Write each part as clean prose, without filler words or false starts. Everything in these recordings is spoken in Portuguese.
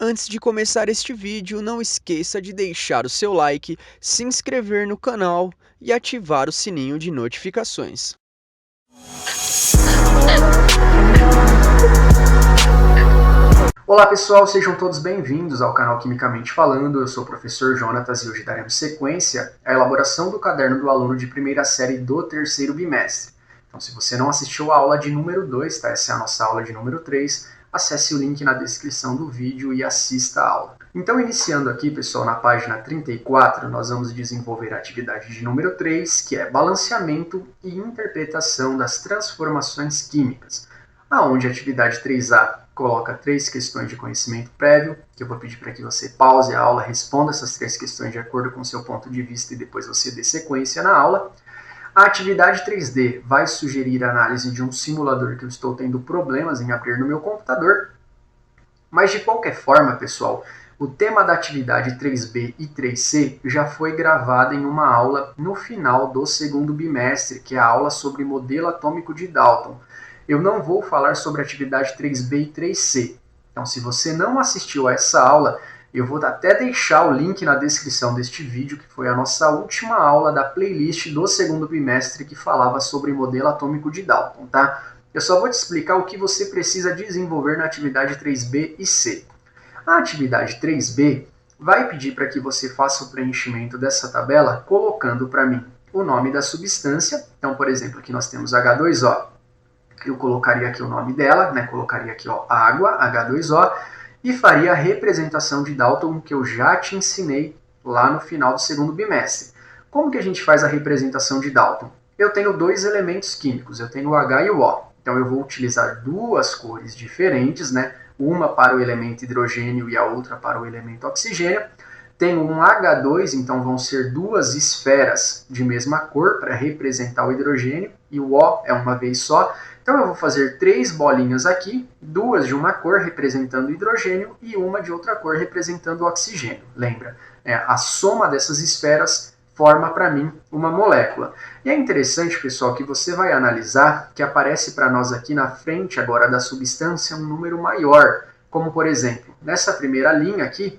Antes de começar este vídeo, não esqueça de deixar o seu like, se inscrever no canal e ativar o sininho de notificações. Olá pessoal, sejam todos bem-vindos ao canal Quimicamente Falando. Eu sou o professor Jonatas e hoje daremos sequência à elaboração do caderno do aluno de primeira série do terceiro bimestre. Então, se você não assistiu a aula de número 2, tá? Essa é a nossa aula de número 3, acesse o link na descrição do vídeo e assista a aula. Então, iniciando aqui, pessoal, na página 34, nós vamos desenvolver a atividade de número 3, que é balanceamento e interpretação das transformações químicas, aonde a atividade 3A coloca 3 questões de conhecimento prévio, que eu vou pedir para que você pause a aula, responda essas 3 questões de acordo com o seu ponto de vista e depois você dê sequência na aula. A atividade 3D vai sugerir a análise de um simulador que eu estou tendo problemas em abrir no meu computador, mas de qualquer forma, pessoal, o tema da atividade 3B e 3C já foi gravado em uma aula no final do segundo bimestre, que é a aula sobre modelo atômico de Dalton. Eu não vou falar sobre a atividade 3B e 3C. Então, se você não assistiu a essa aula, eu vou até deixar o link na descrição deste vídeo, que foi a nossa última aula da playlist do segundo bimestre que falava sobre modelo atômico de Dalton, tá? Eu só vou te explicar o que você precisa desenvolver na atividade 3B e C. A atividade 3B vai pedir para que você faça o preenchimento dessa tabela colocando para mim o nome da substância. Então, por exemplo, aqui nós temos H2O. Eu colocaria aqui o nome dela, né? Colocaria aqui ó, água, H2O, e faria a representação de Dalton que eu já te ensinei lá no final do segundo bimestre. Como que a gente faz a representação de Dalton? Eu tenho dois elementos químicos, eu tenho o H e o O. Então eu vou utilizar duas cores diferentes, né? Uma para o elemento hidrogênio e a outra para o elemento oxigênio. Tenho um H2, então vão ser duas esferas de mesma cor para representar o hidrogênio, e o O é uma vez só. Então eu vou fazer 3 bolinhas aqui, duas de uma cor representando o hidrogênio e uma de outra cor representando o oxigênio. Lembra? A soma dessas esferas forma para mim uma molécula. E é interessante, pessoal, que você vai analisar que aparece para nós aqui na frente agora da substância um número maior, como por exemplo, nessa primeira linha aqui,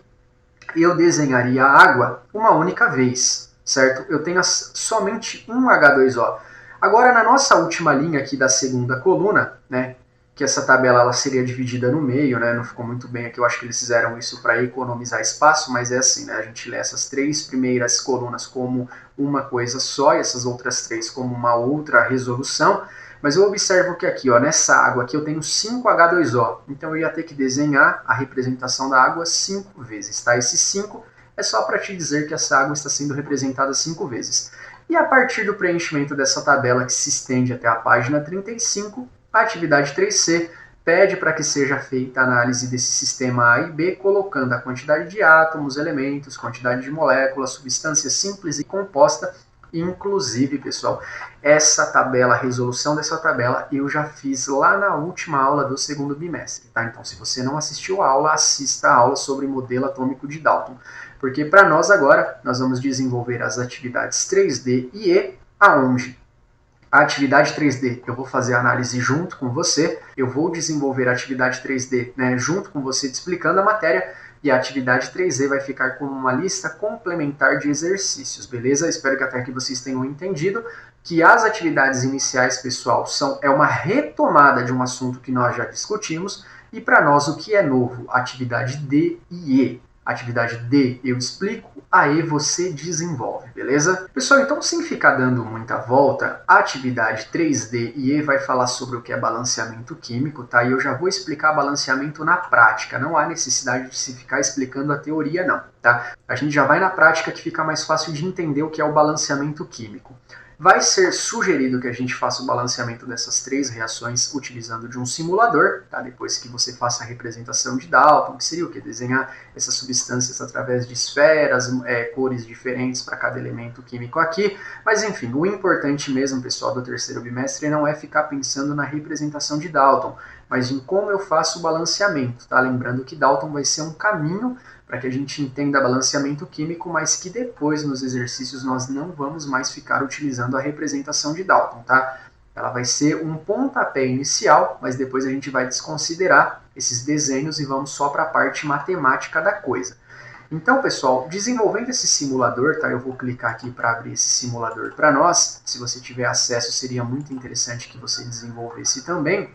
eu desenharia a água uma única vez, certo? Eu tenho somente um H2O. Agora, na nossa última linha aqui da segunda coluna, né, que essa tabela ela seria dividida no meio, né, não ficou muito bem aqui, eu acho que eles fizeram isso para economizar espaço, mas é assim, né, a gente lê essas 3 primeiras colunas como uma coisa só e essas outras 3 como uma outra resolução, mas eu observo que aqui, ó, nessa água aqui eu tenho 5 H2O, então eu ia ter que desenhar a representação da água 5 vezes, tá? Esse 5 é só para te dizer que essa água está sendo representada 5 vezes. E a partir do preenchimento dessa tabela que se estende até a página 35, a atividade 3C pede para que seja feita a análise desse sistema A e B, colocando a quantidade de átomos, elementos, quantidade de moléculas, substância simples e composta. Inclusive, pessoal, essa tabela, a resolução dessa tabela, eu já fiz lá na última aula do segundo bimestre, tá? Então, se você não assistiu a aula, assista a aula sobre modelo atômico de Dalton. Porque para nós agora, nós vamos desenvolver as atividades 3D e E, aonde a atividade 3D eu vou fazer a análise junto com você, eu vou desenvolver a atividade 3D, né, junto com você explicando a matéria, e a atividade 3D vai ficar com uma lista complementar de exercícios, beleza? Espero que até aqui vocês tenham entendido que as atividades iniciais, pessoal, é uma retomada de um assunto que nós já discutimos, e para nós o que é novo? Atividade D e E. Atividade D eu explico, a E você desenvolve, beleza? Pessoal, então sem ficar dando muita volta, a atividade 3D e E vai falar sobre o que é balanceamento químico, tá? E eu já vou explicar balanceamento na prática, não há necessidade de se ficar explicando a teoria não, tá? A gente já vai na prática que fica mais fácil de entender o que é o balanceamento químico. Vai ser sugerido que a gente faça o balanceamento dessas 3 reações utilizando de um simulador, tá? Depois que você faça a representação de Dalton, que seria o que? Desenhar essas substâncias através de esferas, cores diferentes para cada elemento químico aqui. Mas enfim, o importante mesmo, pessoal, do terceiro bimestre não é ficar pensando na representação de Dalton, mas em como eu faço o balanceamento, tá? Lembrando que Dalton vai ser um caminho para que a gente entenda balanceamento químico, mas que depois nos exercícios nós não vamos mais ficar utilizando a representação de Dalton, tá? Ela vai ser um pontapé inicial, mas depois a gente vai desconsiderar esses desenhos e vamos só para a parte matemática da coisa. Então, pessoal, desenvolvendo esse simulador, tá? Eu vou clicar aqui para abrir esse simulador para nós. Se você tiver acesso, seria muito interessante que você desenvolvesse também.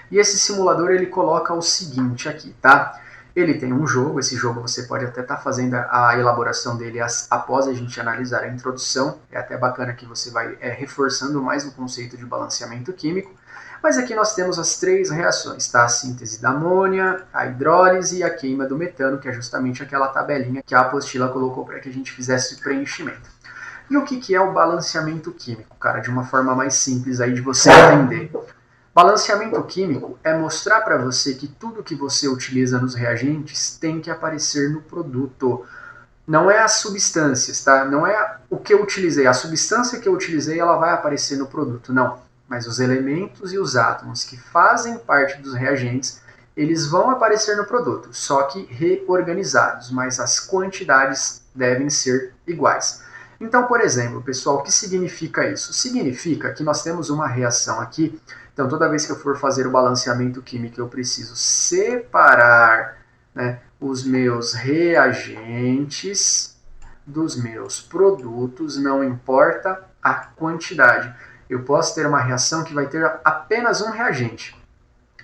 E esse simulador, ele coloca o seguinte aqui, tá? Ele tem um jogo, esse jogo você pode até estar fazendo a elaboração dele após a gente analisar a introdução. É até bacana que você vai reforçando mais o conceito de balanceamento químico. Mas aqui nós temos as 3 reações, tá? A síntese da amônia, a hidrólise e a queima do metano, que é justamente aquela tabelinha que a apostila colocou para que a gente fizesse o preenchimento. E o que é o balanceamento químico, cara? De uma forma mais simples aí de você entender. Balanceamento químico é mostrar para você que tudo que você utiliza nos reagentes tem que aparecer no produto. Não é as substâncias, tá? Não é o que eu utilizei. A substância que eu utilizei, ela vai aparecer no produto. Não. Mas os elementos e os átomos que fazem parte dos reagentes, eles vão aparecer no produto, só que reorganizados, mas as quantidades devem ser iguais. Então, por exemplo, pessoal, o que significa isso? Significa que nós temos uma reação aqui. Então, toda vez que eu for fazer o balanceamento químico, eu preciso separar, né, os meus reagentes dos meus produtos, não importa a quantidade. Eu posso ter uma reação que vai ter apenas um reagente.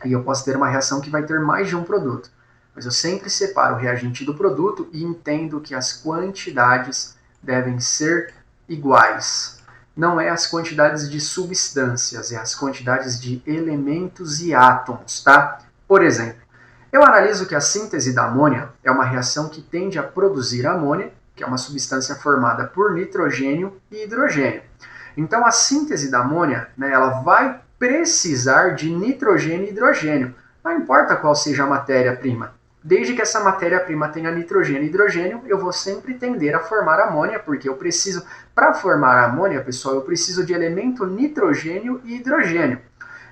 E eu posso ter uma reação que vai ter mais de um produto. Mas eu sempre separo o reagente do produto e entendo que as quantidades devem ser iguais. Não é as quantidades de substâncias, é as quantidades de elementos e átomos, tá? Por exemplo, eu analiso que a síntese da amônia é uma reação que tende a produzir amônia, que é uma substância formada por nitrogênio e hidrogênio. Então, a síntese da amônia, né, ela vai precisar de nitrogênio e hidrogênio. Não importa qual seja a matéria-prima. Desde que essa matéria-prima tenha nitrogênio e hidrogênio, eu vou sempre tender a formar amônia, porque eu preciso, para formar amônia, pessoal, eu preciso de elemento nitrogênio e hidrogênio.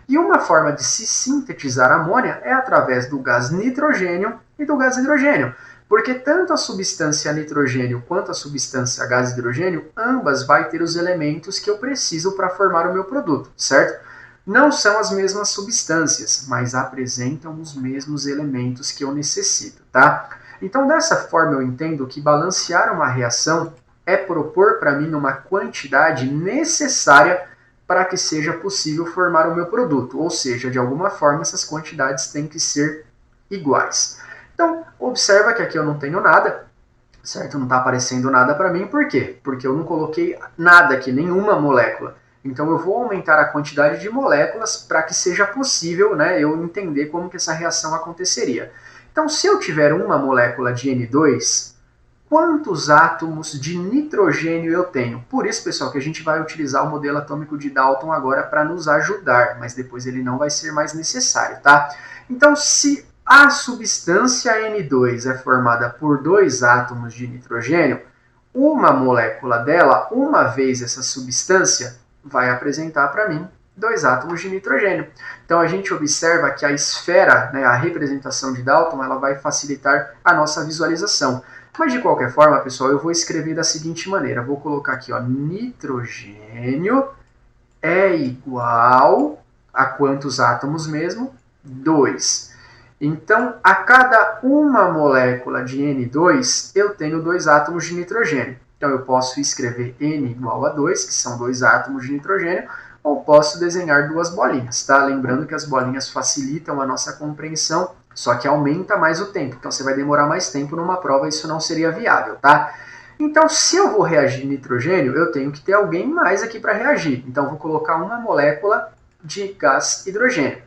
E uma forma de se sintetizar amônia é através do gás nitrogênio e do gás hidrogênio. Porque tanto a substância nitrogênio quanto a substância gás hidrogênio, ambas vai ter os elementos que eu preciso para formar o meu produto, certo? Não são as mesmas substâncias, mas apresentam os mesmos elementos que eu necessito, tá? Então, dessa forma, eu entendo que balancear uma reação é propor para mim uma quantidade necessária para que seja possível formar o meu produto. Ou seja, de alguma forma, essas quantidades têm que ser iguais. Então, observa que aqui eu não tenho nada, certo? Não está aparecendo nada para mim. Por quê? Porque eu não coloquei nada aqui, nenhuma molécula. Então, eu vou aumentar a quantidade de moléculas para que seja possível, né, eu entender como que essa reação aconteceria. Então, se eu tiver uma molécula de N2, quantos átomos de nitrogênio eu tenho? Por isso, pessoal, que a gente vai utilizar o modelo atômico de Dalton agora para nos ajudar, mas depois ele não vai ser mais necessário, tá? Então, se a substância N2 é formada por 2 átomos de nitrogênio, uma molécula dela, uma vez essa substância, vai apresentar para mim 2 átomos de nitrogênio. Então a gente observa que a esfera, né, a representação de Dalton, ela vai facilitar a nossa visualização. Mas de qualquer forma, pessoal, eu vou escrever da seguinte maneira. Vou colocar aqui, ó, nitrogênio é igual a quantos átomos mesmo? 2. Então, a cada uma molécula de N2, eu tenho 2 átomos de nitrogênio. Então, eu posso escrever N igual a 2, que são 2 átomos de nitrogênio, ou posso desenhar 2 bolinhas, tá? Lembrando que as bolinhas facilitam a nossa compreensão, só que aumenta mais o tempo. Então, você vai demorar mais tempo numa prova, isso não seria viável, tá? Então, se eu vou reagir nitrogênio, eu tenho que ter alguém mais aqui para reagir. Então, eu vou colocar uma molécula de gás hidrogênio.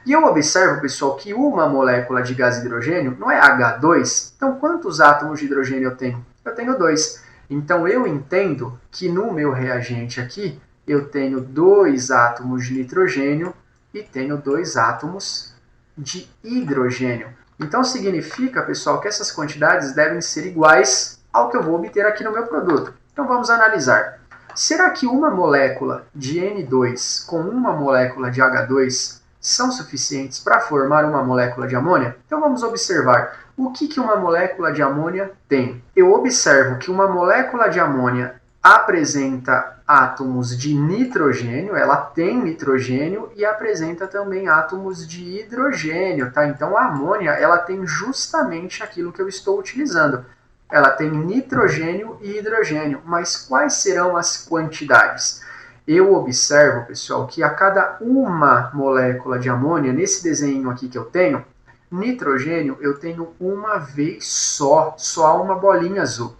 E eu observo, pessoal, que uma molécula de gás hidrogênio não é H2. Então, quantos átomos de hidrogênio eu tenho? Eu tenho 2. Então, eu entendo que no meu reagente aqui, eu tenho 2 átomos de nitrogênio e tenho 2 átomos de hidrogênio. Então, significa, pessoal, que essas quantidades devem ser iguais ao que eu vou obter aqui no meu produto. Então, vamos analisar. Será que uma molécula de N2 com uma molécula de H2 são suficientes para formar uma molécula de amônia? Então, vamos observar. O que uma molécula de amônia tem? Eu observo que uma molécula de amônia apresenta átomos de nitrogênio, ela tem nitrogênio e apresenta também átomos de hidrogênio, tá? Então a amônia, ela tem justamente aquilo que eu estou utilizando. Ela tem nitrogênio e hidrogênio, mas quais serão as quantidades? Eu observo, pessoal, que a cada uma molécula de amônia, nesse desenho aqui que eu tenho, nitrogênio eu tenho uma vez só uma bolinha azul.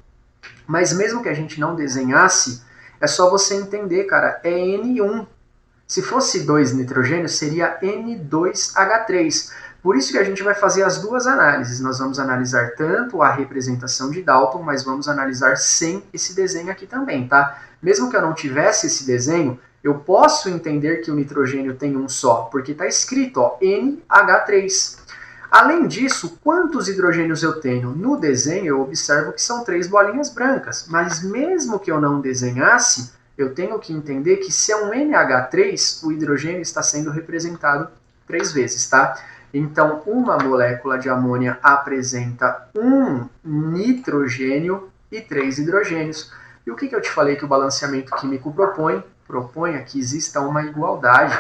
Mas mesmo que a gente não desenhasse, é só você entender, cara, é N1. Se fosse 2 nitrogênio, seria N2H3. Por isso que a gente vai fazer as duas análises. Nós vamos analisar tanto a representação de Dalton, mas vamos analisar sem esse desenho aqui também, tá? Mesmo que eu não tivesse esse desenho, eu posso entender que o nitrogênio tem um só, porque está escrito, ó, NH3. Além disso, quantos hidrogênios eu tenho? No desenho eu observo que são 3 bolinhas brancas, mas mesmo que eu não desenhasse, eu tenho que entender que se é um NH3, o hidrogênio está sendo representado 3 vezes, tá? Então, uma molécula de amônia apresenta um nitrogênio e 3 hidrogênios. E o que eu te falei que o balanceamento químico propõe? Propõe que exista uma igualdade.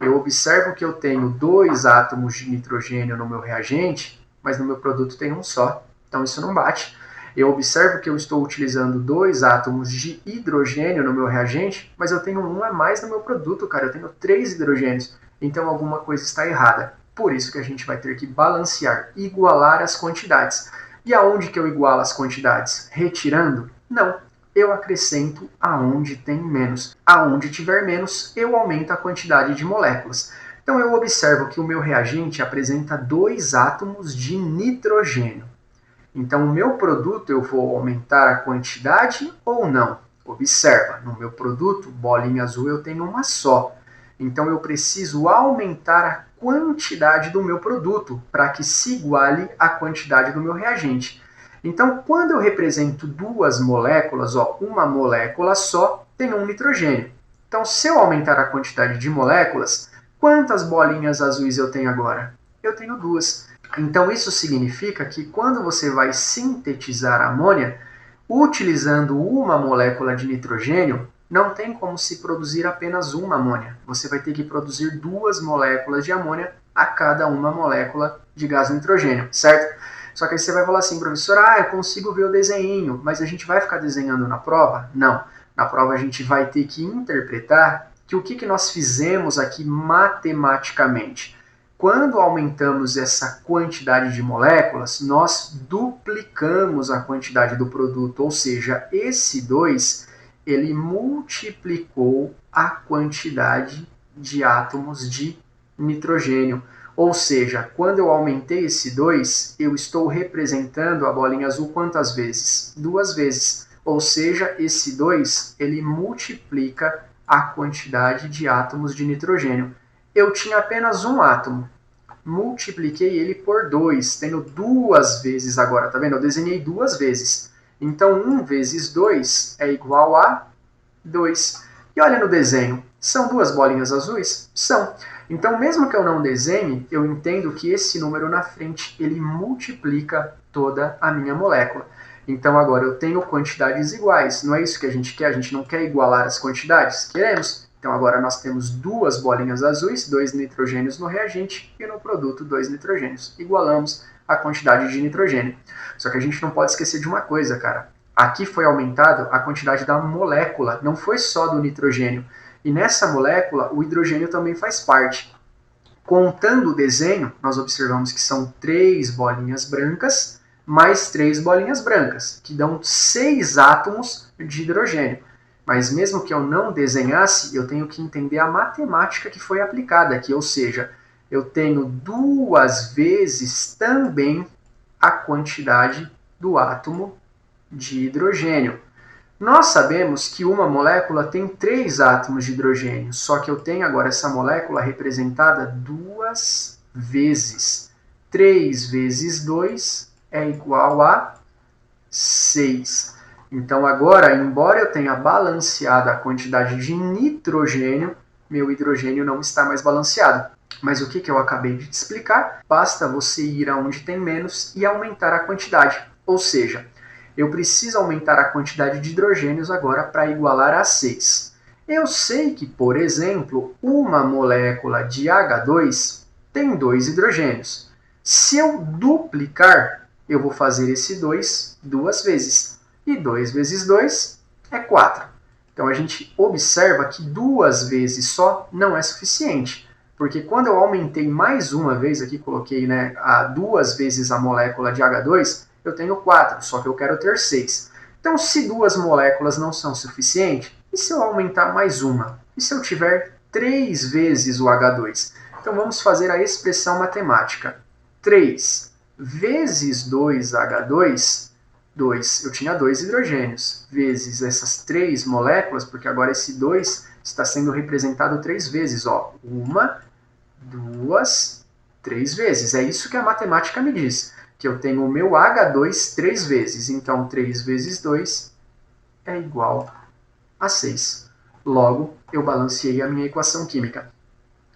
Eu observo que eu tenho 2 átomos de nitrogênio no meu reagente, mas no meu produto tem um só. Então isso não bate. Eu observo que eu estou utilizando 2 átomos de hidrogênio no meu reagente, mas eu tenho um a mais no meu produto, cara. Eu tenho 3 hidrogênios. Então alguma coisa está errada. Por isso que a gente vai ter que balancear, igualar as quantidades. E aonde que eu igualo as quantidades? Retirando? Não. Eu acrescento aonde tem menos. Aonde tiver menos, eu aumento a quantidade de moléculas. Então eu observo que o meu reagente apresenta 2 átomos de nitrogênio. Então o meu produto eu vou aumentar a quantidade ou não? Observa, no meu produto, bolinha azul, eu tenho uma só. Então eu preciso aumentar a quantidade do meu produto para que se iguale à quantidade do meu reagente. Então, quando eu represento 2 moléculas, ó, uma molécula só tem um nitrogênio. Então, se eu aumentar a quantidade de moléculas, quantas bolinhas azuis eu tenho agora? Eu tenho 2. Então, isso significa que quando você vai sintetizar a amônia, utilizando uma molécula de nitrogênio, não tem como se produzir apenas uma amônia. Você vai ter que produzir 2 moléculas de amônia a cada uma molécula de gás nitrogênio, certo? Só que aí você vai falar assim, professor, eu consigo ver o desenho, mas a gente vai ficar desenhando na prova? Não. Na prova a gente vai ter que interpretar que o que nós fizemos aqui matematicamente. Quando aumentamos essa quantidade de moléculas, nós duplicamos a quantidade do produto, ou seja, esse 2, ele multiplicou a quantidade de átomos de nitrogênio. Ou seja, quando eu aumentei esse 2, eu estou representando a bolinha azul quantas vezes? 2 vezes. Ou seja, esse 2, ele multiplica a quantidade de átomos de nitrogênio. Eu tinha apenas um átomo. Multipliquei ele por 2. Tenho 2 vezes agora, tá vendo? Eu desenhei 2 vezes. Então, 1 vezes 2 é igual a 2. E olha no desenho. São 2 bolinhas azuis? São. Então, mesmo que eu não desenhe, eu entendo que esse número na frente, ele multiplica toda a minha molécula. Então, agora eu tenho quantidades iguais. Não é isso que a gente quer? A gente não quer igualar as quantidades? Queremos. Então, agora nós temos 2 bolinhas azuis, 2 nitrogênios no reagente e no produto 2 nitrogênios. Igualamos a quantidade de nitrogênio. Só que a gente não pode esquecer de uma coisa, cara. Aqui foi aumentado a quantidade da molécula, não foi só do nitrogênio. E nessa molécula, o hidrogênio também faz parte. Contando o desenho, nós observamos que são 3 bolinhas brancas mais 3 bolinhas brancas, que dão 6 átomos de hidrogênio. Mas mesmo que eu não desenhasse, eu tenho que entender a matemática que foi aplicada aqui, ou seja, eu tenho 2 vezes também a quantidade do átomo de hidrogênio. Nós sabemos que uma molécula tem 3 átomos de hidrogênio, só que eu tenho agora essa molécula representada 2 vezes. 3 vezes 2 é igual a 6. Então agora, embora eu tenha balanceado a quantidade de nitrogênio, meu hidrogênio não está mais balanceado. Mas o que eu acabei de te explicar? Basta você ir aonde tem menos e aumentar a quantidade. Ou seja, eu preciso aumentar a quantidade de hidrogênios agora para igualar a 6. Eu sei que, por exemplo, uma molécula de H2 tem 2 hidrogênios. Se eu duplicar, eu vou fazer esse 2 duas vezes. E 2 vezes 2 é 4. Então, a gente observa que 2 vezes só não é suficiente. Porque quando eu aumentei mais uma vez, aqui coloquei, né, 2 vezes a molécula de H2, eu tenho 4, só que eu quero ter 6. Então, se 2 moléculas não são suficientes, e se eu aumentar mais uma? E se eu tiver 3 vezes o H2? Então, vamos fazer a expressão matemática. 3 vezes 2H2, 2, eu tinha 2 hidrogênios, vezes essas 3 moléculas, porque agora esse 2 está sendo representado 3 vezes. Ó. 1, 2, 3 vezes. É isso que a matemática me diz, que eu tenho o meu H2 3 vezes. Então, 3 vezes 2 é igual a 6. Logo, eu balanceei a minha equação química.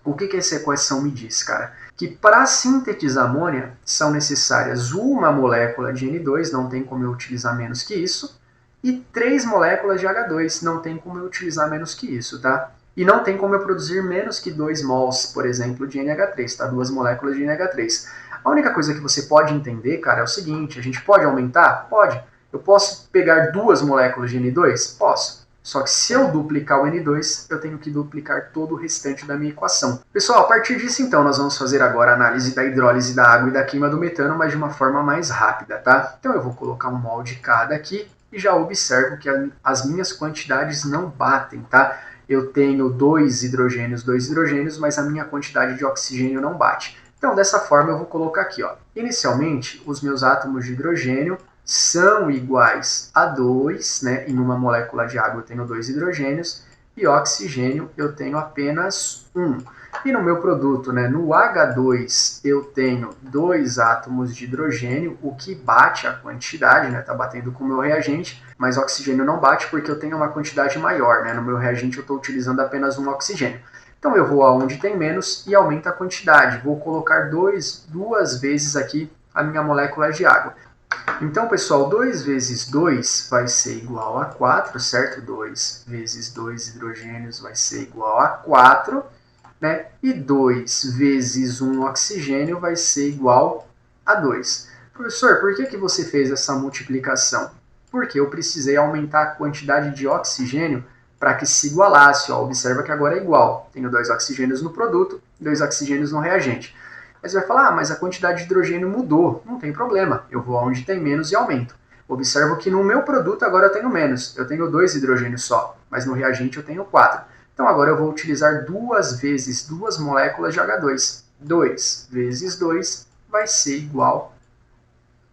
O que essa equação me diz, cara? Que para sintetizar amônia são necessárias uma molécula de N2, não tem como eu utilizar menos que isso, e 3 moléculas de H2, não tem como eu utilizar menos que isso, tá? E não tem como eu produzir menos que 2 mols, por exemplo, de NH3, tá? 2 moléculas de NH3. A única coisa que você pode entender, cara, é o seguinte, a gente pode aumentar? Pode. Eu posso pegar 2 moléculas de N2? Posso. Só que se eu duplicar o N2, eu tenho que duplicar todo o restante da minha equação. Pessoal, a partir disso, então, nós vamos fazer agora a análise da hidrólise da água e da queima do metano, mas de uma forma mais rápida, tá? Então eu vou colocar um mol de cada aqui e já observo que as minhas quantidades não batem, tá? Eu tenho 2 hidrogênios, mas a minha quantidade de oxigênio não bate. Então, dessa forma, eu vou colocar aqui, ó. Inicialmente, os meus átomos de hidrogênio são iguais a 2, né? Em uma molécula de água eu tenho 2 hidrogênios, e oxigênio eu tenho apenas 1. E no meu produto, né, no H2, eu tenho 2 átomos de hidrogênio, o que bate a quantidade, né? Tá batendo com o meu reagente, mas oxigênio não bate porque eu tenho uma quantidade maior, né? No meu reagente eu estou utilizando apenas um oxigênio. Então eu vou aonde tem menos e aumento a quantidade. Vou colocar 2 vezes aqui a minha molécula de água. Então, pessoal, 2 vezes 2 vai ser igual a 4, certo? 2 vezes 2 hidrogênios vai ser igual a 4, né? E 2 vezes 1 oxigênio vai ser igual a 2. Professor, por que você fez essa multiplicação? Porque eu precisei aumentar a quantidade de oxigênio para que se igualasse. Ó, observa que agora é igual. Tenho 2 oxigênios no produto, 2 oxigênios no reagente. Aí você vai falar, mas a quantidade de hidrogênio mudou. Não tem problema, eu vou onde tem menos e aumento. Observo que no meu produto agora eu tenho menos. Eu tenho 2 hidrogênios só, mas no reagente eu tenho 4. Então agora eu vou utilizar 2 vezes 2 moléculas de H2. 2 vezes 2 vai ser igual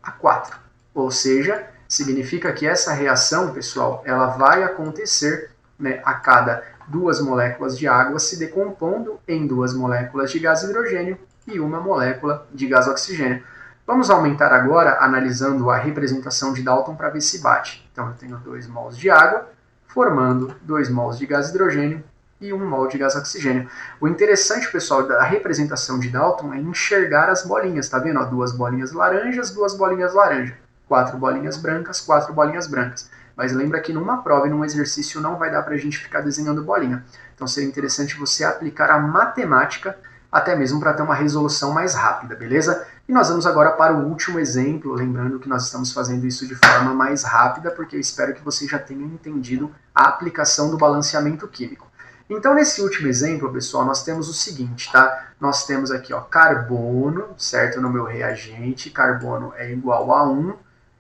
a 4. Ou seja, significa que essa reação, pessoal, ela vai acontecer, né, a cada 2 moléculas de água se decompondo em 2 moléculas de gás hidrogênio e uma molécula de gás oxigênio. Vamos aumentar agora analisando a representação de Dalton para ver se bate. Então eu tenho 2 mols de água formando 2 mols de gás hidrogênio e 1 mol de gás oxigênio. O interessante, pessoal, da representação de Dalton é enxergar as bolinhas, tá vendo? 2 bolinhas laranjas, 2 bolinhas laranja, 4 bolinhas brancas, 4 bolinhas brancas. Mas lembra que numa prova e num exercício não vai dar para a gente ficar desenhando bolinha. Então seria interessante você aplicar a matemática até mesmo para ter uma resolução mais rápida, beleza? E nós vamos agora para o último exemplo, lembrando que nós estamos fazendo isso de forma mais rápida, porque eu espero que você já tenha entendido a aplicação do balanceamento químico. Então, nesse último exemplo, pessoal, nós temos o seguinte, tá? Nós temos aqui, ó, carbono, certo? No meu reagente, carbono é igual a 1.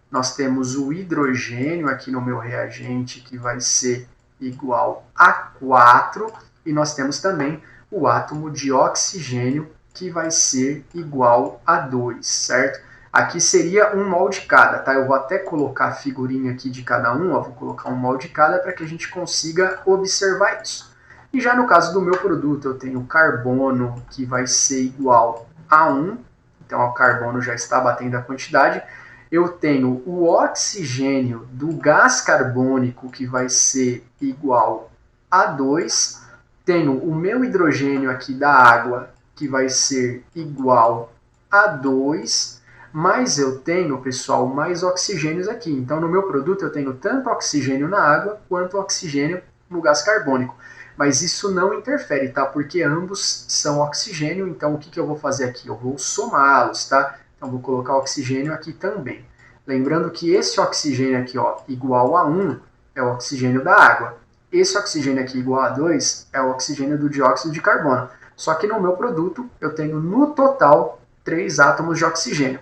Nós temos o hidrogênio aqui no meu reagente, que vai ser igual a 4. E nós temos também o átomo de oxigênio, que vai ser igual a 2, certo? Aqui seria 1 mol de cada, tá? Eu vou até colocar a figurinha aqui de cada um, ó, vou colocar 1 mol de cada para que a gente consiga observar isso. E já no caso do meu produto, eu tenho carbono, que vai ser igual a 1, então o carbono já está batendo a quantidade. Eu tenho o oxigênio do gás carbônico, que vai ser igual a 2. Tenho o meu hidrogênio aqui da água, que vai ser igual a 2, mais eu tenho, pessoal, mais oxigênios aqui. Então, no meu produto, eu tenho tanto oxigênio na água quanto oxigênio no gás carbônico. Mas isso não interfere, tá? Porque ambos são oxigênio, então o que eu vou fazer aqui? Eu vou somá-los, tá? Então, vou colocar oxigênio aqui também. Lembrando que esse oxigênio aqui, ó, igual a 1, é o oxigênio da água. Esse oxigênio aqui igual a 2 é o oxigênio do dióxido de carbono. Só que no meu produto, eu tenho no total 3 átomos de oxigênio.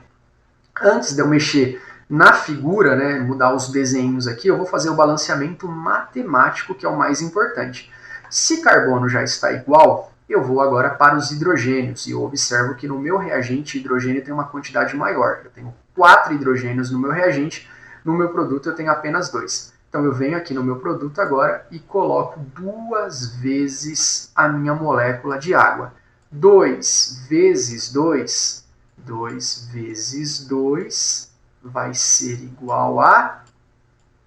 Antes de eu mexer na figura, né, mudar os desenhos aqui, eu vou fazer o balanceamento matemático, que é o mais importante. Se carbono já está igual, eu vou agora para os hidrogênios, e eu observo que no meu reagente hidrogênio tem uma quantidade maior. Eu tenho 4 hidrogênios no meu reagente, no meu produto eu tenho apenas 2. Então eu venho aqui no meu produto agora e coloco 2 vezes a minha molécula de água. 2 vezes 2, 2 vezes 2 vai ser igual a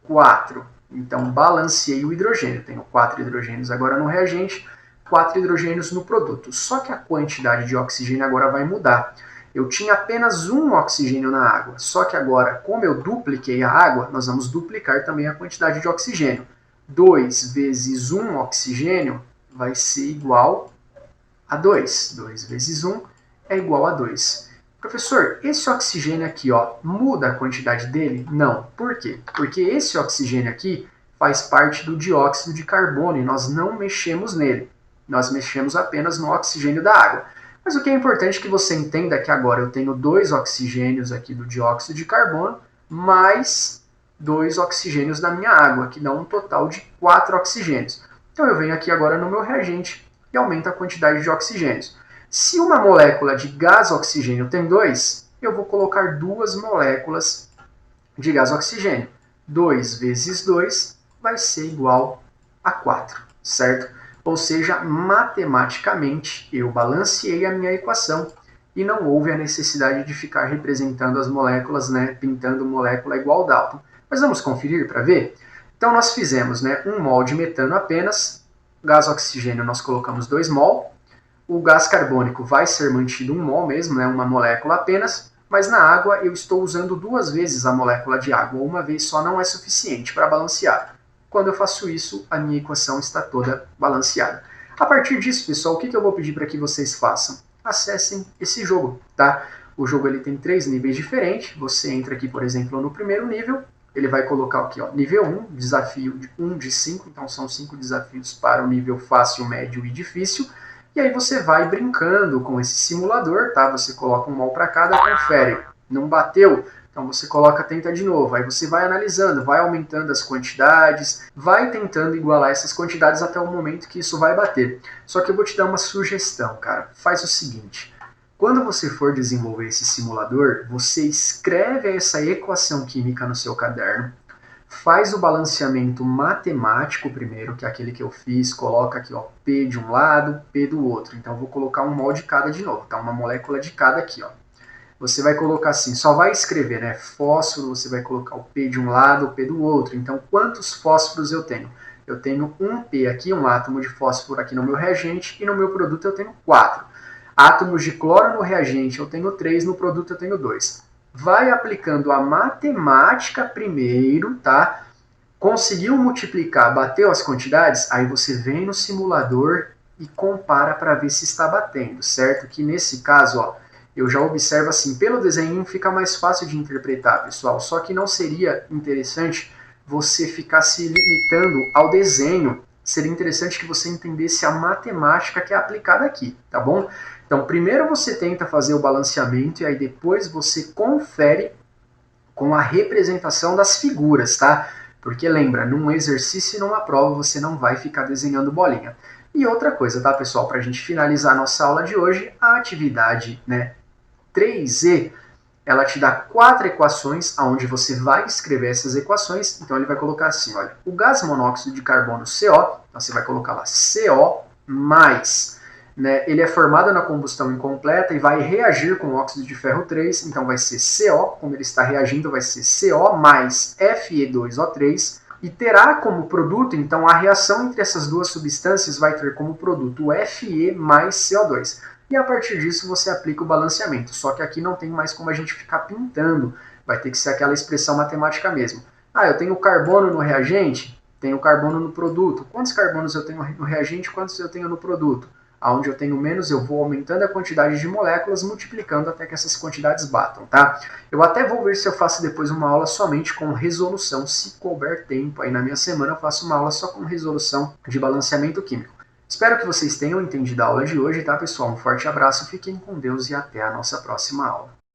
4. Então, balanceei o hidrogênio. Tenho 4 hidrogênios agora no reagente, 4 hidrogênios no produto. Só que a quantidade de oxigênio agora vai mudar. Eu tinha apenas um oxigênio na água. Só que agora, como eu dupliquei a água, nós vamos duplicar também a quantidade de oxigênio. 2 vezes 1 oxigênio vai ser igual a 2. 2 vezes 1 é igual a 2. Professor, esse oxigênio aqui, ó, muda a quantidade dele? Não. Por quê? Porque esse oxigênio aqui faz parte do dióxido de carbono e nós não mexemos nele. Nós mexemos apenas no oxigênio da água. Mas o que é importante é que você entenda que agora eu tenho 2 oxigênios aqui do dióxido de carbono, mais 2 oxigênios da minha água, que dá um total de 4 oxigênios. Então eu venho aqui agora no meu reagente e aumento a quantidade de oxigênios. Se uma molécula de gás oxigênio tem 2, eu vou colocar 2 moléculas de gás oxigênio. 2 vezes 2 vai ser igual a 4, certo? Ou seja, matematicamente, eu balanceei a minha equação e não houve a necessidade de ficar representando as moléculas, né, pintando molécula igual Dalton. Mas vamos conferir para ver? Então, nós fizemos, né, 1 mol de metano apenas, gás oxigênio nós colocamos 2 mol, o gás carbônico vai ser mantido 1 mol mesmo, né, uma molécula apenas, mas na água eu estou usando 2 vezes a molécula de água, uma vez só não é suficiente para balancear. Quando eu faço isso, a minha equação está toda balanceada. A partir disso, pessoal, o que eu vou pedir para que vocês façam? Acessem esse jogo, tá? O jogo ele tem 3 níveis diferentes. Você entra aqui, por exemplo, no primeiro nível. Ele vai colocar aqui, ó, nível 1, desafio de 1 de 5. Então, são 5 desafios para o nível fácil, médio e difícil. E aí você vai brincando com esse simulador, tá? Você coloca um mol para cada, confere. Não bateu? Então você coloca, tenta de novo, aí você vai analisando, vai aumentando as quantidades, vai tentando igualar essas quantidades até o momento que isso vai bater. Só que eu vou te dar uma sugestão, cara. Faz o seguinte, quando você for desenvolver esse simulador, você escreve essa equação química no seu caderno, faz o balanceamento matemático primeiro, que é aquele que eu fiz, coloca aqui, ó, P de um lado, P do outro. Então eu vou colocar um mol de cada de novo, tá? Uma molécula de cada aqui, ó. Você vai colocar assim, só vai escrever, né? Fósforo, você vai colocar o P de um lado, o P do outro. Então, quantos fósforos eu tenho? Eu tenho um P aqui, um átomo de fósforo aqui no meu reagente, e no meu produto eu tenho 4. Átomos de cloro no reagente eu tenho 3, no produto eu tenho 2. Vai aplicando a matemática primeiro, tá? Conseguiu multiplicar, bateu as quantidades? Aí você vem no simulador e compara para ver se está batendo, certo? Que nesse caso, ó, eu já observo assim, pelo desenho fica mais fácil de interpretar, pessoal. Só que não seria interessante você ficar se limitando ao desenho. Seria interessante que você entendesse a matemática que é aplicada aqui, tá bom? Então, primeiro você tenta fazer o balanceamento e aí depois você confere com a representação das figuras, tá? Porque lembra, num exercício e numa prova você não vai ficar desenhando bolinha. E outra coisa, tá, pessoal? Para a gente finalizar a nossa aula de hoje, a atividade, né, 3E, ela te dá 4 equações, onde você vai escrever essas equações. Então ele vai colocar assim, olha, o gás monóxido de carbono CO, então você vai colocar lá CO+, né, ele é formado na combustão incompleta e vai reagir com o óxido de ferro 3, então vai ser CO, como ele está reagindo vai ser CO mais Fe2O3, e terá como produto, então, a reação entre essas duas substâncias vai ter como produto o Fe mais CO2. E a partir disso você aplica o balanceamento, só que aqui não tem mais como a gente ficar pintando, vai ter que ser aquela expressão matemática mesmo. Ah, eu tenho carbono no reagente, tenho carbono no produto. Quantos carbonos eu tenho no reagente, quantos eu tenho no produto? Aonde eu tenho menos, eu vou aumentando a quantidade de moléculas, multiplicando até que essas quantidades batam, tá? Eu até vou ver se eu faço depois uma aula somente com resolução, se couber tempo. Aí na minha semana eu faço uma aula só com resolução de balanceamento químico. Espero que vocês tenham entendido a aula de hoje, tá, pessoal? Um forte abraço, fiquem com Deus e até a nossa próxima aula.